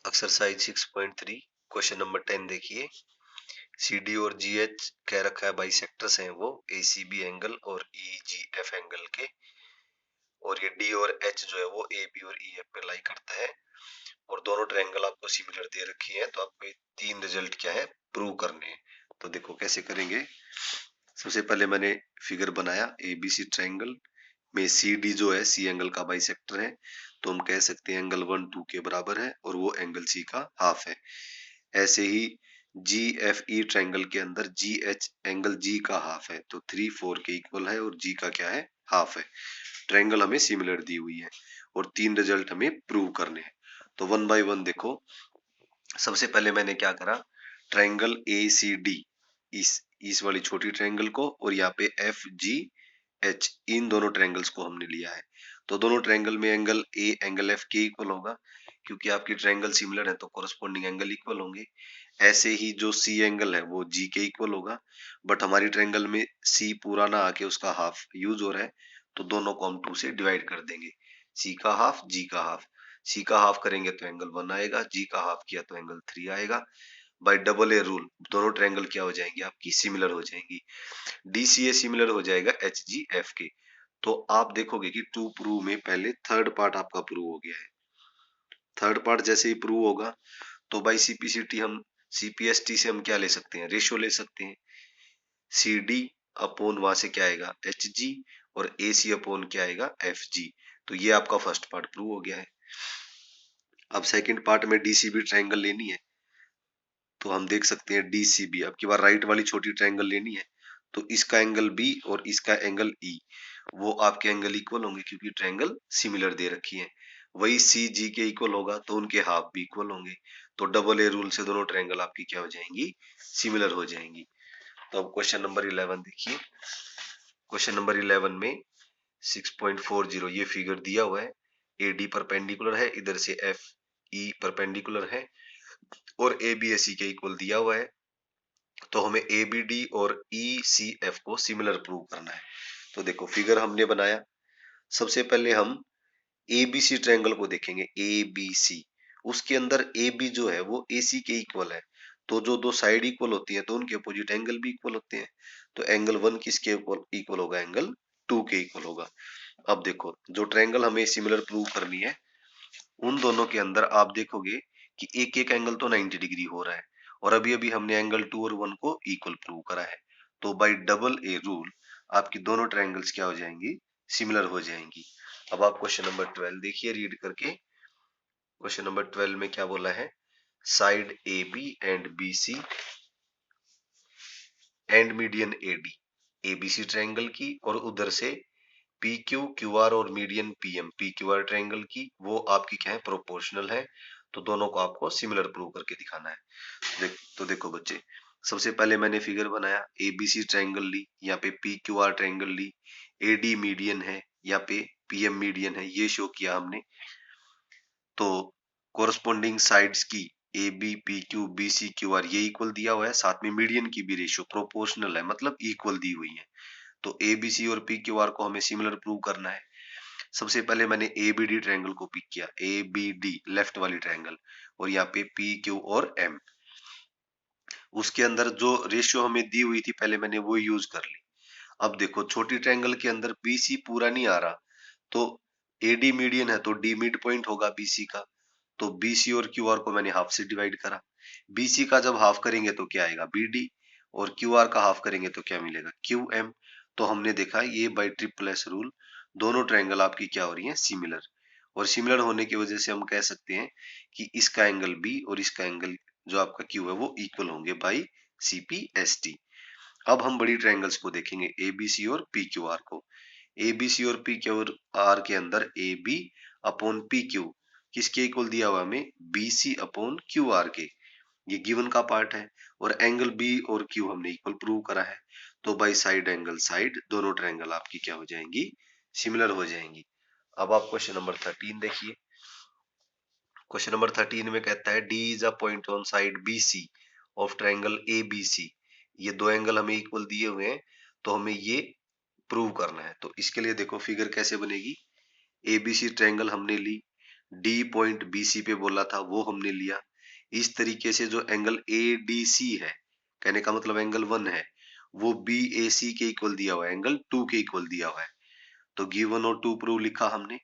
Exercise 6.3 question number 10 देखिए। CD और GH कह रखा है बाइसेक्टर्स हैं वो ACB एंगल और EGF एंगल के, और ये D और H जो है वो AB और EF पे लाई करता है, और दोनों ट्रायंगल आपको सिमिलर दे रखी है। तो आपको ये तीन रिजल्ट क्या है प्रूव करने हैं। तो देखो कैसे करेंगे। सबसे पहले मैंने फिगर बनाया ABC ट्रायंगल में CD जो है C एंगल का बाइसेक्टर है, तो हम कह सकते हैं एंगल 1 2 के बराबर है और वो एंगल C का हाफ है। ऐसे ही GFE ट्रायंगल के अंदर GH एंगल G का हाफ है, तो 3 4 के इक्वल है और G का क्या है हाफ है। ट्रायंगल हमें सिमिलर दी हुई है और तीन रिजल्ट हमें प्रूव करने हैं। तो वन बाय वन देखो। सबसे पहले मैंने क्या करा, ट्रायंगल ACD इस वाली छोटी ट्रायंगल को और यहाँ पे FGH इन दोनों ट्रायंगल्स को हमने लिया है। तो दोनों ट्रायंगल में एंगल A एंगल F के इक्वल होगा, क्योंकि आपकी ट्रायंगल सिमिलर है तो कोरस्पोंडिंग एंगल इक्वल होंगे। ऐसे ही जो C एंगल है वो G के इक्वल होगा, बट हमारी ट्रायंगल में C पूरा ना आके उसका हाफ यूज हो रहा है, तो दोनों को हम 2 से डिवाइड कर देंगे। C का हाफ G का हाफ, C का हाफ करेंगे तो एंगल 1 आएगा, G का हाफ किया तो एंगल 3 आएगा। बाय डबल ए रूल दोनों ट्रायंगल क्या हो जाएंगी आपकी सिमिलर हो जाएंगी। DCA सिमिलर हो जाएगा HGF के। तो आप देखोगे कि 2 प्रूव में पहले थर्ड पार्ट आपका प्रूव हो गया है। थर्ड पार्ट जैसे ही प्रूव होगा तो बाई CPST से हम क्या ले सकते हैं, रेशियो ले सकते हैं। CD अपॉन वहां से क्या आएगा HG और AC अपॉन क्या आएगा FG। तो ये आपका फर्स्ट पार्ट प्रूव हो गया है। अब सेकंड पार्ट में DCB ट्रायंगल लेनी है, तो हम देख सकते हैं DCB। अब की बार राइट वाली छोटी ट्रायंगल लेनी है, तो इसका एंगल B और इसका एंगल E वो आपके एंगल इक्वल होंगे, क्योंकि ट्रायंगल सिमिलर दे रखी है। वही CG के इक्वल होगा तो उनके हाफ भी इक्वल होंगे। तो डबल ए रूल से दोनों ट्रायंगल आपकी क्या हो जाएंगी सिमिलर हो जाएंगी। तो अब क्वेश्चन नंबर 11 देखिए। क्वेश्चन नंबर 11 में 6.40 ये फिगर दिया हुआ है। AD परपेंडिकुलर है, इधर से FE परपेंडिकुलर है और ABAC के इक्वल दिया हुआ है। तो हमें ABD और ECF को सिमिलर प्रूव करना है। तो देखो फिगर हमने बनाया। सबसे पहले हम ABC ट्रायंगल को देखेंगे। ABC उसके अंदर AB जो है वो AC के इक्वल है, तो जो दो साइड इक्वल होती है तो उनके अपोजिट एंगल भी इक्वल होते हैं। तो एंगल 1 किसके इक्वल होगा, एंगल 2 के इक्वल होगा। अब देखो जो ट्रायंगल हमें सिमिलर प्रूव करनी है, उन दोनों के अंदर आप देखोगे कि एक एक एंगल तो 90 डिग्री हो रहा है, और अभी अभी हमने एंगल 2 और 1 को इक्वल प्रूव करा है। तो बाय डबल ए रूल आपकी दोनों ट्रायंगल्स क्या हो जाएंगी सिमिलर हो जाएंगी। अब आप क्वेश्चन नंबर 12 देखिए रीड करके। क्वेश्चन नंबर 12 में क्या बोला है, side AB and BC and median AD ABC triangle की, और उधर से PQ QR और मीडियन PM PQR ट्रायंगल की, वो आपकी क्या है प्रोपोर्शनल है। तो दोनों को आपको सिमिलर प्रूव करके दिखाना है। तो देखो बच्चे, सबसे पहले मैंने फिगर बनाया, ABC ट्रायंगल ली, यहाँ पे PQR ट्रायंगल ली, AD मीडियन है, यहाँ पे PM मीडियन है, ये शो किया हमने। तो कोरस्पोंडिंग साइड्स की ABPQ BCQR ये इक्वल दिया हुआ है, साथ में मीडियन की भी रेशियो प्रोपोर्शनल है, मतलब इक्वल दी हुई है। तो ABC और PQR को हमें सिमिलर प्रूव करना है। सबसे पहले मैंने ABD ट्रायंगल को पिक किया, ABD लेफ्ट वाली ट्रायंगल, और यहाँ पे PQ और M। उसके अंदर जो रेशियो हमें दी हुई थी पहले मैंने वो यूज कर ली। अब देखो छोटी ट्रायंगल के अंदर BC पूरा नहीं आ रहा, तो AD मीडियन है तो D मिड पॉइंट होगा BC का। तो BC और QR को मैंने हाफ से डिवाइड करा। BC का जब हाफ करेंगे तो क्या आएगा BD, और QR का हाफ करेंगे तो क्या मिलेगा QM। तो हमने देखा ये बाय ट्रिपल एस रूल दोनों ट्रायंगल आपकी क्या हो रही है सिमिलर, और सिमिलर होने की वजह से हम कह सकते हैं कि इसका एंगल B और इसका एंगल जो आपका Q है वो इक्वल होंगे बाई CPST। अब हम बड़ी ट्रायंगल्स को देखेंगे ABC और PQR को। ABC और PQR के अंदर AB अपॉन PQ किसके इक्वल दिया हुआ हमें BC अपॉन QR के, ये गिवन का पार्ट है। और एंगल B और Q हमने इक्वल प्रूव करा है। तो बाई साइड एंगल साइड दोनों ट्रायंगल आपकी क्या हो जाएंगी सिमिलर हो जाएंगी। अब आप क्वेश्चन नंबर 13 देखिए। क्वेश्चन नंबर 13 में कहता है D is a point on side BC of triangle ABC। ये दो एंगल हमें इक्वल दिए हुए हैं, तो हमें ये प्रूव करना है। तो इसके लिए देखो फिगर कैसे बनेगी। ABC ट्रायंगल हमने ली, डी पॉइंट बीसी पे बोला था वो हमने लिया। इस तरीके से जो एंगल एडीसी है, कहने का मतलब एंगल 1 है, वो बीएसी के इक्वल दिया हुआ है, एंगल 2 के इक्वल दिया हुआ है। तो गिवन और टू प्रूव लिखा हमने।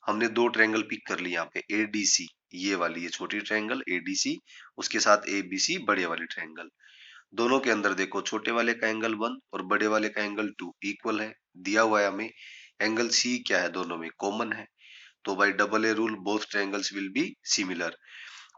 हमने दो ट्रायंगल पिक कर लिए यहाँ पे, एडीसी, ये वाली ये छोटी ट्रायंगल एडीसी, उसके साथ एबीसी बड़े वाले ट्रायंगल। दोनों के अंदर देखो छोटे वाले का एंगल 1 और बड़े वाले का एंगल 2 इक्वल है, दिया हुआ है हमें। एंगल सी क्या है, दोनों में कॉमन है। तो by double a rule both triangles will be similar,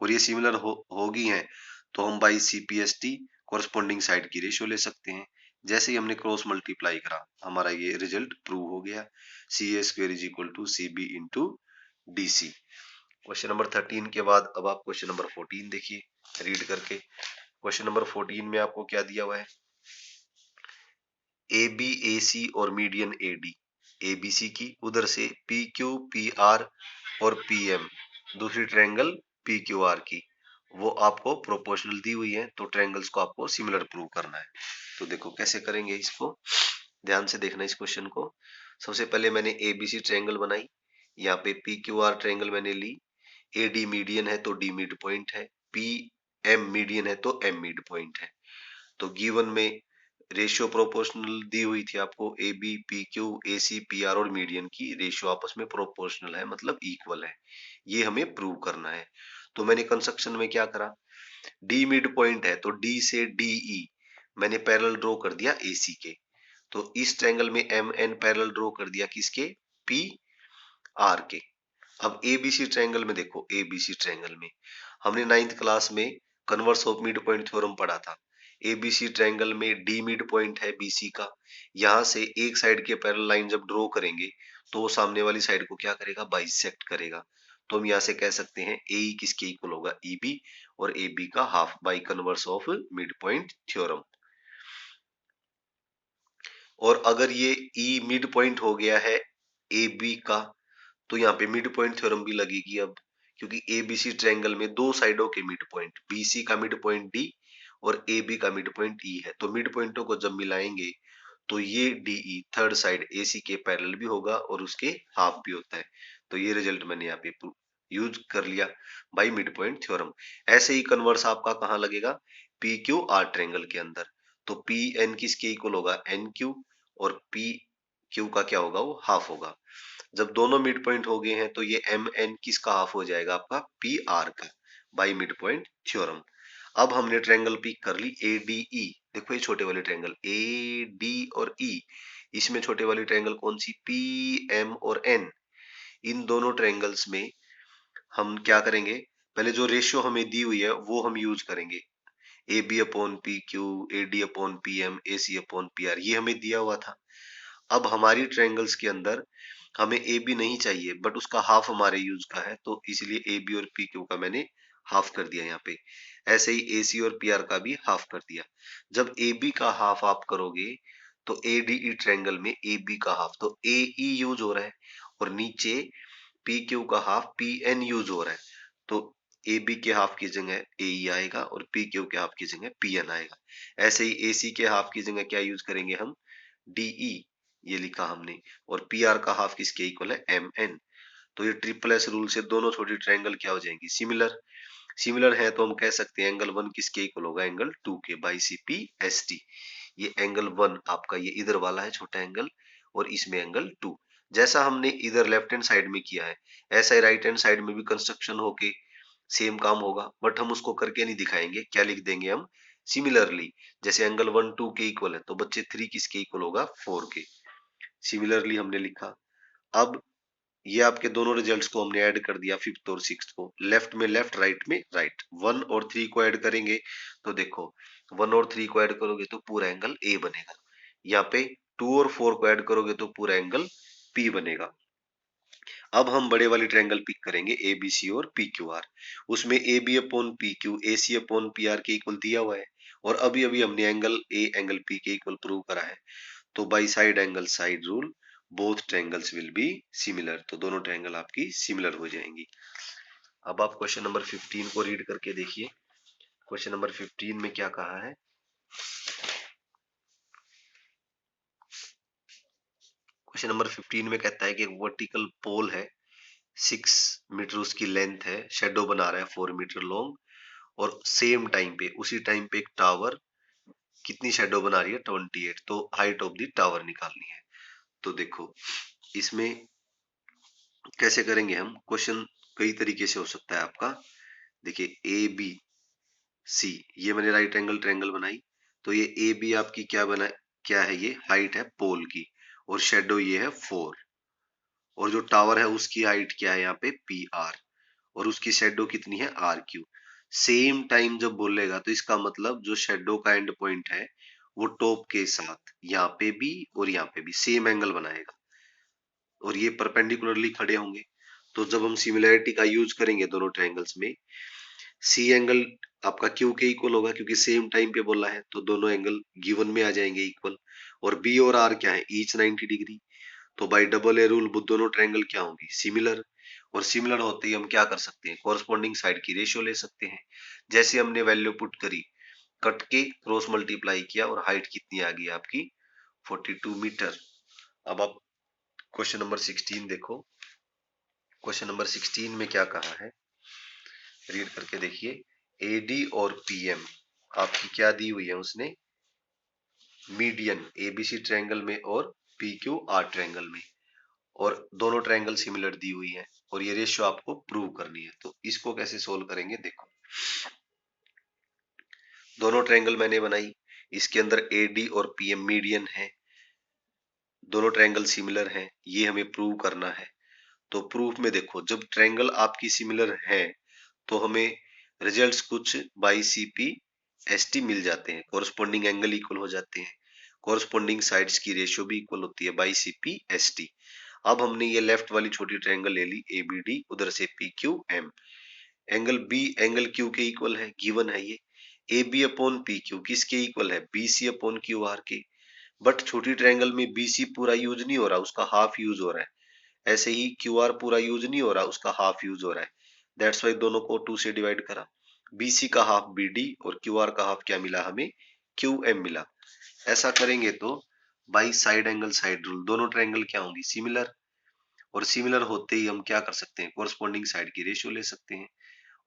और ये सिमिलर होगी हैं तो हम बाई सीपीएसटी कोरस्पोंडिंग साइड की रेशियो ले सकते हैं। जैसे ही हमने क्रॉस मल्टीप्लाई करा हमारा ये रिजल्ट प्रूव हो गया, C A square is equal to C B into D C. Question number 13 के बाद अब आप क्वेश्चन नंबर 14 देखिए रीड करके। क्वेश्चन नंबर 14 में आपको क्या दिया हुआ है, ए बी ए सी और median A D, A B C की, उधर से पी क्यू पी आर और पी एम, दूसरी ट्रायंगल पी क्यू आर की, वो आपको प्रोपोर्शनल दी हुई है। तो ट्रायंगल्स को आपको सिमिलर प्रूव करना है। तो देखो कैसे करेंगे इसको, ध्यान से देखना इस क्वेश्चन को। सबसे पहले मैंने एबीसी ट्रायंगल बनाई, यहाँ पे पी क्यू आर ट्रायंगल मैंने ली। ए डी मीडियन है तो डी मिड पॉइंट है, पी एम मीडियन है तो एम मिड पॉइंट है। तो गिवन में रेशियो प्रोपोर्शनल दी हुई थी आपको, A B P Q A C P R और मीडियन की रेशियो आपस में प्रोपोर्शनल है, मतलब इक्वल है। ये हमें प्रूव करना है। तो मैंने कंस्ट्रक्शन में क्या करा, डी मिड पॉइंट है तो डी से डी ई मैंने पैरेलल ड्रॉ कर दिया एसी के। तो इस ट्रायंगल में एम एन पैरेलल ड्रॉ कर दिया किसके, पी आर के। अब एबीसी ट्रायंगल में देखो, एबीसी ट्रायंगल में हमने 9th क्लास में converse of mid point theorem पढ़ा था। एबीसी ट्रायंगल में डी मिड पॉइंट है बीसी का, यहां से एक साइड के पैरेलल लाइन जब ड्रॉ करेंगे तो वो सामने वाली साइड को क्या करेगा, बाइसेक्ट करेगा। तो हम यहाँ से कह सकते हैं ए किसके इक्वल होगा, ईबी, और ए बी का half by converse of mid point theorem. और अगर ये ई मिड पॉइंट हो गया है ए बी का, तो यहाँ पे मिड पॉइंट थ्योरम भी लगेगी अब, क्योंकि एबीसी ट्रायंगल में दो साइडों के मिड पॉइंट, बीसी का मिड पॉइंट डी और ए बी का मिड पॉइंट ई है। तो मिड पॉइंटों को जब मिलाएंगे तो ये डीई थर्ड साइड एसी के पैरेलल भी होगा और उसके हाफ भी होता है। तो ये रिजल्ट मैंने यहाँ पे यूज कर लिया बाई मिड पॉइंट थ्योरम। ऐसे ही कन्वर्स आपका कहाँ लगेगा, पी क्यू आर ट्रायंगल के अंदर। तो पी एन किसके इक्वल होगा, एन क्यू, और पी क्यू का क्या होगा, वो हाफ होगा। जब दोनों मिड पॉइंट हो गए हैं तो ये एम एन किसका हाफ हो जाएगा, आपका पी आर का, बाई मिड पॉइंट थ्योरम। अब हमने ट्रायंगल पिक कर ली ए डी ई। देखो ये छोटे वाले ट्रायंगल ए डी और ई, इसमें छोटे वाली ट्रायंगल कौन सी, पी एम और एन। इन दोनों ट्रायंगल्स में हम क्या करेंगे, पहले जो रेशियो हमें दी हुई है वो हम यूज करेंगे, A B upon P Q, A D upon P M, A C upon P R, ये हमें दिया हुआ था। अब हमारी ट्रायंगल्स के अंदर हमें ए बी नहीं चाहिए, बट उसका हाफ हमारे यूज का है, तो इसलिए ए बी और पी क्यू का मैंने हाफ कर दिया यहाँ पे। ऐसे ही ए सी और पी आर का भी हाफ कर दिया। जब ए बी का हाफ आप करोगे तो ए डी ई ट्रायंगल में ए बी का हाफ, तो ए ई यूज हो रहा है, और नीचे पी क्यू का हाफ पी एन यूज हो रहा है। तो ए बी के हाफ की जगह ए ई आएगा और पी क्यू के हाफ की जगह पी एन आएगा। ऐसे ही ए सी के हाफ की जगह क्या यूज करेंगे हम, डीई, ये लिखा हमने, और पी आर का हाफ किसके इक्वल है, एम एन। तो ये ट्रिपल एस रूल से दोनों छोटी ट्रायंगल क्या हो जाएंगी, सिमिलर। सिमिलर है तो हम कह सकते हैं एंगल 1 किसके इक्वल होगा, एंगल 2 के, by C P S T. ये एंगल 1 आपका ये इधर वाला है छोटा एंगल, और इसमें एंगल 2। जैसा हमने इधर लेफ्ट हैंड साइड में किया है, ऐसा ही राइट हैंड साइड में भी कंस्ट्रक्शन होके सेम काम होगा, बट हम उसको करके नहीं दिखाएंगे। क्या लिख देंगे हम, सिमिलरली। जैसे एंगल 1 2 के इक्वल है तो बच्चे 3 किसके इक्वल होगा, 4 के। सिमिलरली हमने लिखा। अब ये आपके दोनों रिजल्ट्स को हमने ऐड कर दिया, फिफ्थ और सिक्स्थ को, लेफ्ट में लेफ्ट, राइट में राइट। 1 और 3 को ऐड करेंगे तो देखो 1 और 3 को ऐड करोगे तो पूरा एंगल ए बनेगा। यहाँ पे 2 और 4 को ऐड करोगे तो पूरा एंगल पी बनेगा। अब हम बड़े वाली ट्रायंगल पिक करेंगे ए बी सी और पी क्यू आर। उसमें A B upon P Q A C upon P R के इक्वल दिया हुआ है, और अभी अभी हमने एंगल ए एंगल पी के इक्वल प्रूव करा है। तो by side angle side rule both triangles will be similar, तो दोनों ट्रायंगल आपकी सिमिलर हो जाएंगी। अब आप क्वेश्चन नंबर 15 को रीड करके देखिए। क्वेश्चन नंबर 15 में क्या कहा है, क्वेश्चन नंबर 15 में कहता है कि एक वर्टिकल पोल है 6 मीटर उसकी लेंथ है, शेडो बना रहा है 4 मीटर लॉन्ग, और सेम टाइम पे उसी टाइम पे एक टावर कितनी शेडो बना रही है 28, तो हाइट ऑफ द टावर निकालनी है। तो देखो इसमें कैसे करेंगे हम, क्वेश्चन कई तरीके से हो सकता है आपका। देखिए ए बी सी, ये मैंने राइट एंगल ट्रायंगल बनाई, तो ये ए बी आपकी क्या है, ये हाइट है पोल की, और शेडो ये है 4, और जो टावर है उसकी हाइट क्या है यहाँ पे पी आर, और उसकी शेडो कितनी है आर क्यू। सेम टाइम जब बोलेगा तो इसका मतलब जो शेडो का एंड पॉइंट है वो टॉप के साथ यहाँ पे भी और यहाँ पे भी सेम एंगल बनाएगा, और ये परपेंडिकुलरली खड़े होंगे। तो जब हम सिमिलैरिटी का यूज करेंगे दोनों ट्रायंगल्स में, सी एंगल आपका क्यू के इक्वल होगा क्योंकि सेम टाइम पे बोला है, तो दोनों एंगल गिवन में आ जाएंगे इक्वल। और बी और आर क्या है, ईच 90 डिग्री, तो बाई डबल ए रूल दोनों ट्रायंगल क्या होंगी सिमिलर, और सिमिलर होते ही हम क्या कर सकते हैं, कॉरस्पॉन्डिंग साइड की रेशियो ले सकते हैं। जैसे हमने वैल्यू पुट करी, कट के क्रॉस मल्टीप्लाई किया, और हाइट कितनी आ गई आपकी 42 मीटर। अब आप क्वेश्चन नंबर 16 देखो, क्वेश्चन नंबर 16 में क्या कहा है, रीड करके देखिए। एडी और पीएम आपकी क्या दी हुई है उसने, मीडियन एबीसी ट्रायंगल में और पी क्यू आर ट्रायंगल में, और दोनों ट्रायंगल सिमिलर दी हुई है, और ये रेशियो आपको प्रूव करनी है। तो इसको कैसे सोल्व करेंगे, देखो दोनों ट्रायंगल मैंने बनाई, इसके अंदर एडी और पीएम मीडियन है, दोनों ट्रायंगल सिमिलर हैं, ये हमें प्रूव करना है। तो प्रूफ में देखो, जब ट्रायंगल आपकी सिमिलर है तो हमें रिजल्ट्स कुछ by C P S T मिल जाते हैं, कोरस्पॉन्डिंग एंगल इक्वल हो जाते हैं, कोरस्पॉन्डिंग साइड्स की रेशियो भी इक्वल होती है by C P S T. अब हमने ये लेफ्ट वाली छोटी ट्रायंगल ले ली ए बी डी, उधर से P Q M, angle B angle Q के इक्वल है, गिवन है ये। A B upon P Q किसके इक्वल है, B C upon Q R के, बट छोटी ट्रायंगल में बी सी पूरा यूज नहीं हो रहा, उसका हाफ यूज हो रहा है। ऐसे ही क्यू आर पूरा यूज नहीं हो रहा, उसका हाफ यूज हो रहा है, दैट्स वाई दोनों को 2 से डिवाइड करा। बीसी का हाफ बीडी और क्यू आर का हाफ क्या मिला हमें, क्यू एम मिला। ऐसा करेंगे तो by side angle side rule दोनों ट्रायंगल क्या होंगी सिमिलर, और सिमिलर होते ही हम क्या कर सकते हैं, कोरस्पॉन्डिंग साइड की रेशियो ले सकते हैं,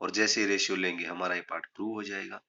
और जैसे रेशियो लेंगे हमारा ये पार्ट प्रूव हो जाएगा।